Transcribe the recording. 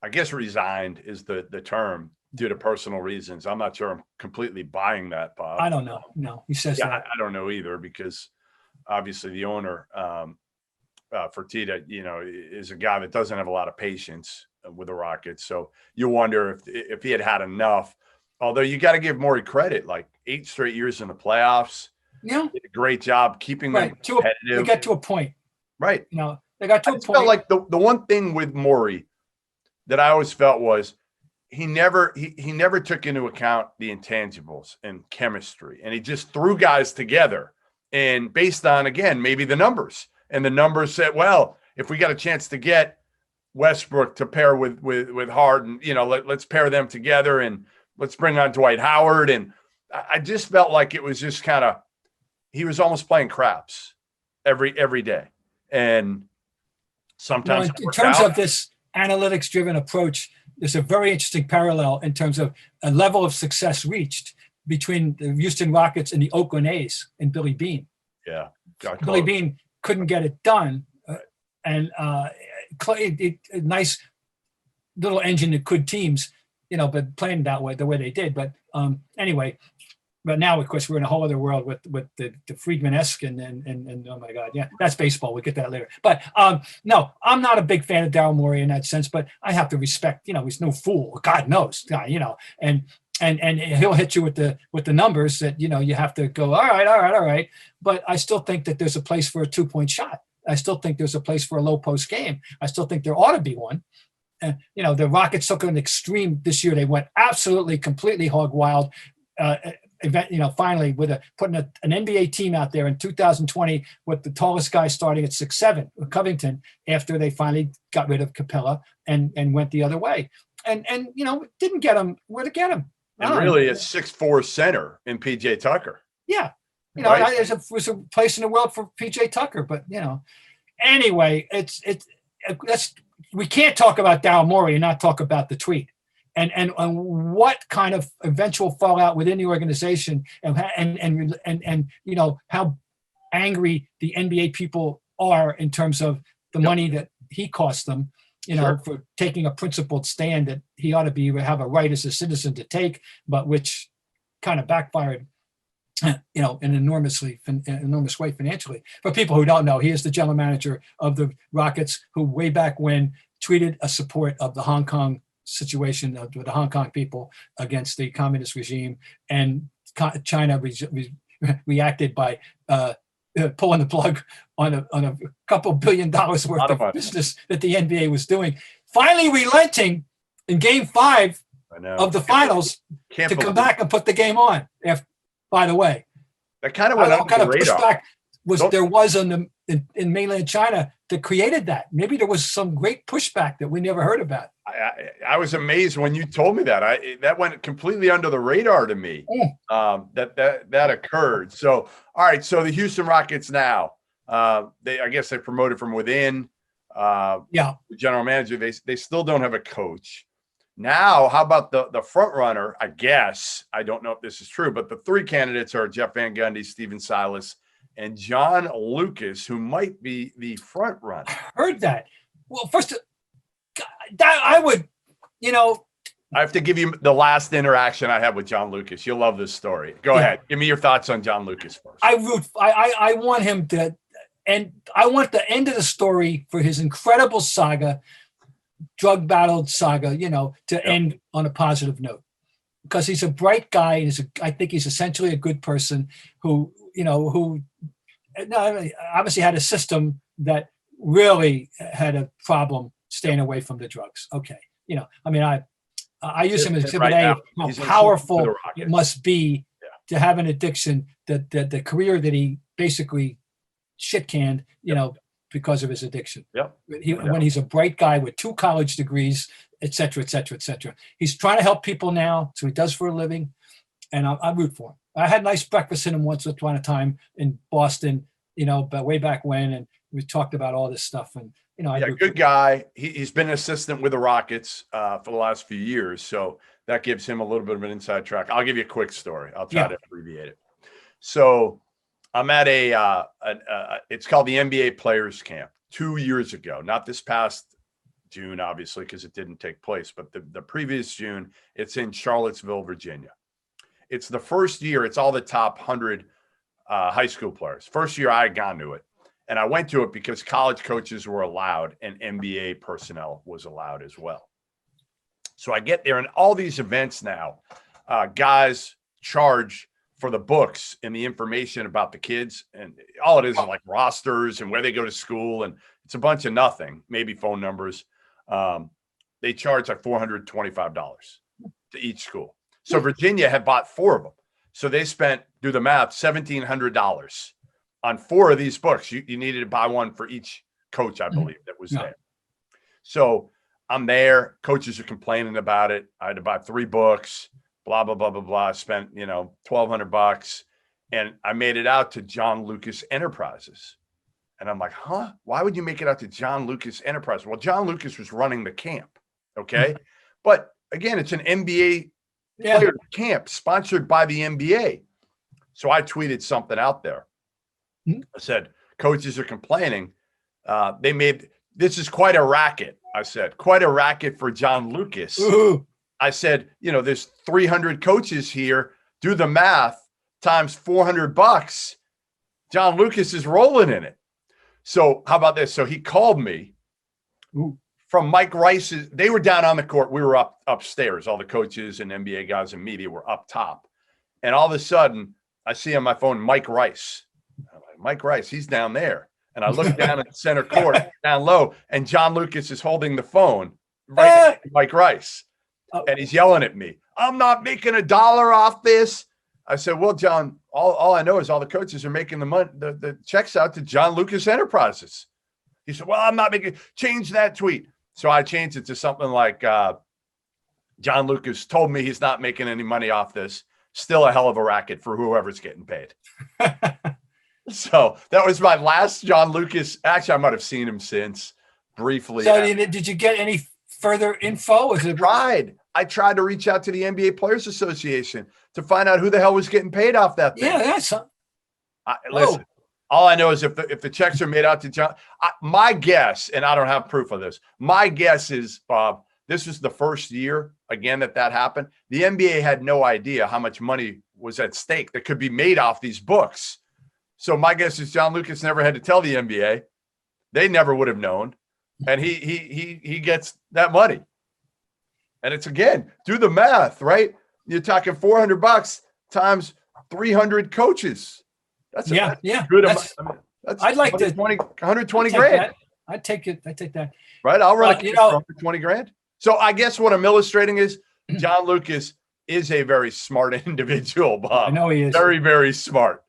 I guess resigned is the term due to personal reasons. I'm not sure I'm completely buying that, Bob. I don't know. No, he says that. I don't know either, because obviously the owner, Fertitta, is a guy that doesn't have a lot of patience with the Rockets. So you wonder if he had enough. Although you got to give Morrie credit, like 8 straight years in the playoffs. Yeah, did a great job keeping them competitive. They got to a point, right? They got to a point. Felt like the one thing with Morrie that I always felt was he never took into account the intangibles and chemistry, and he just threw guys together, and based on, again, maybe the numbers, and the numbers said, well, if we got a chance to get Westbrook to pair with Harden, let's pair them together, and let's bring on Dwight Howard. And I just felt like it was just kind of, he was almost playing craps every day. And sometimes in terms of this analytics driven approach, there's a very interesting parallel in terms of a level of success reached between the Houston Rockets and the Oakland A's and Billy Beane. Yeah. Billy Beane couldn't get it done. And a nice little engine that could teams, but playing that way, the way they did. But anyway, but now, of course, we're in a whole other world with the Freedman-esque and oh my God, yeah, that's baseball. We'll get that later. But no, I'm not a big fan of Daryl Morey in that sense, but I have to respect, he's no fool. God knows, and he'll hit you with the numbers that, you have to go, all right. But I still think that there's a place for a 2-point shot. I still think there's a place for a low post game. I still think there ought to be one. And, the Rockets took an extreme this year. They went absolutely, completely hog wild. Finally putting an NBA team out there in 2020 with the tallest guy starting at 6'7", Covington, after they finally got rid of Capella and went the other way. And didn't get him where to get him. And really a 6'4" center in PJ Tucker. Yeah. Right. There's a place in the world for PJ Tucker, but anyway, we can't talk about Daryl Morey and not talk about the tweet and what kind of eventual fallout within the organization and how angry the NBA people are in terms of the money that he cost them, Sure. for taking a principled stand that he ought to have a right as a citizen to take, but which kind of backfired in an enormous way financially. For people who don't know, he is the general manager of the Rockets, who way back when tweeted a support of the Hong Kong situation with the Hong Kong people against the communist regime, and China reacted by pulling the plug on a couple $1 billion worth of business that the NBA was doing. Finally relenting in Game 5 of the finals to come back and put the game on. By the way, that kind of went under the radar. Pushback there was in mainland China that created that. Maybe there was some great pushback that we never heard about. I was amazed when you told me that. That went completely under the radar to me. That occurred. So all right. So the Houston Rockets now, I guess they promoted from within. The general manager. They still don't have a coach. Now, how about the front runner? I guess, I don't know if this is true, but the 3 candidates are Jeff Van Gundy, Steven Silas, and John Lucas, who might be the front runner. I heard that. Well, first, that I would, I have to give you the last interaction I had with John Lucas. You'll love this story. Go ahead. Give me your thoughts on John Lucas first. I want him to, and I want the end of the story for his incredible saga, drug-battled saga, to end on a positive note, because he's a bright guy, and I think he's essentially a good person who obviously had a system that really had a problem staying away from the drugs. Okay, I use him as exhibit A of how powerful it must be to have an addiction, that the career that he basically shit canned, because of his addiction. When he's a bright guy with 2 college degrees, et cetera, et cetera, et cetera. He's trying to help people now, so he does for a living, and I root for him. I had a nice breakfast in him once upon a time in Boston, but way back when, and we talked about all this stuff. And good guy. He's been an assistant with the Rockets for the last few years, so that gives him a little bit of an inside track. I'll give you a quick story. I'll try to abbreviate it. So I'm at it's called the NBA Players Camp 2 years ago, not this past June, obviously, because it didn't take place, but the previous June, it's in Charlottesville, Virginia. It's the first year, it's all the top 100 high school players. First year I had gone to it. And I went to it because college coaches were allowed and NBA personnel was allowed as well. So I get there, and all these events now, guys charge for the books and the information about the kids. And all it is like rosters and where they go to school. And it's a bunch of nothing, maybe phone numbers. They charge like $425 to each school. So Virginia had bought 4 of them. So they spent, do the math, $1,700 on 4 of these books. You needed to buy one for each coach, I believe, that was there. So I'm there. Coaches are complaining about it. I had to buy 3 books, blah, blah, blah, blah, blah. I spent, $1,200, and I made it out to John Lucas Enterprises. And I'm like, huh? Why would you make it out to John Lucas Enterprises? Well, John Lucas was running the camp. Okay. But again, it's an NBA player camp sponsored by the NBA. So I tweeted something out there. I said, coaches are complaining. This is quite a racket. I said, quite a racket for John Lucas. Ooh. I said, there's 300 coaches here. Do the math times $400. John Lucas is rolling in it. So how about this? So he called me from Mike Rice's. They were down on the court. We were upstairs. All the coaches and NBA guys and media were up top. And all of a sudden, I see on my phone, Mike Rice. I'm like, Mike Rice, he's down there. And I look down at the center court, down low, and John Lucas is holding the phone right next to Mike Rice. And he's yelling at me, I'm not making $1 off this. I said, well, John, all I know is all the coaches are making the money, the checks out to John Lucas Enterprises. He said, well, I'm not change that tweet. So I changed it to something like, John Lucas told me he's not making any money off this. Still a hell of a racket for whoever's getting paid. So that was my last John Lucas. Actually, I might have seen him since briefly. So did you get any further info? I tried to reach out to the NBA Players Association to find out who the hell was getting paid off that thing. Yeah, that's listen. All I know is if the checks are made out to John, my guess, and I don't have proof of this, my guess is, Bob, this was the first year again that happened. The NBA had no idea how much money was at stake that could be made off these books. So my guess is John Lucas never had to tell the NBA. They never would have known. And he gets that money. And it's, again, do the math, right? You're talking $400 times 300 coaches. That's good. Amount. That's I'd like 120 grand. I'd take it. I'd take that. Right. I'll run it for 120 grand. So I guess what I'm illustrating is John Lucas is a very smart individual, Bob. I know he is. Very, very smart.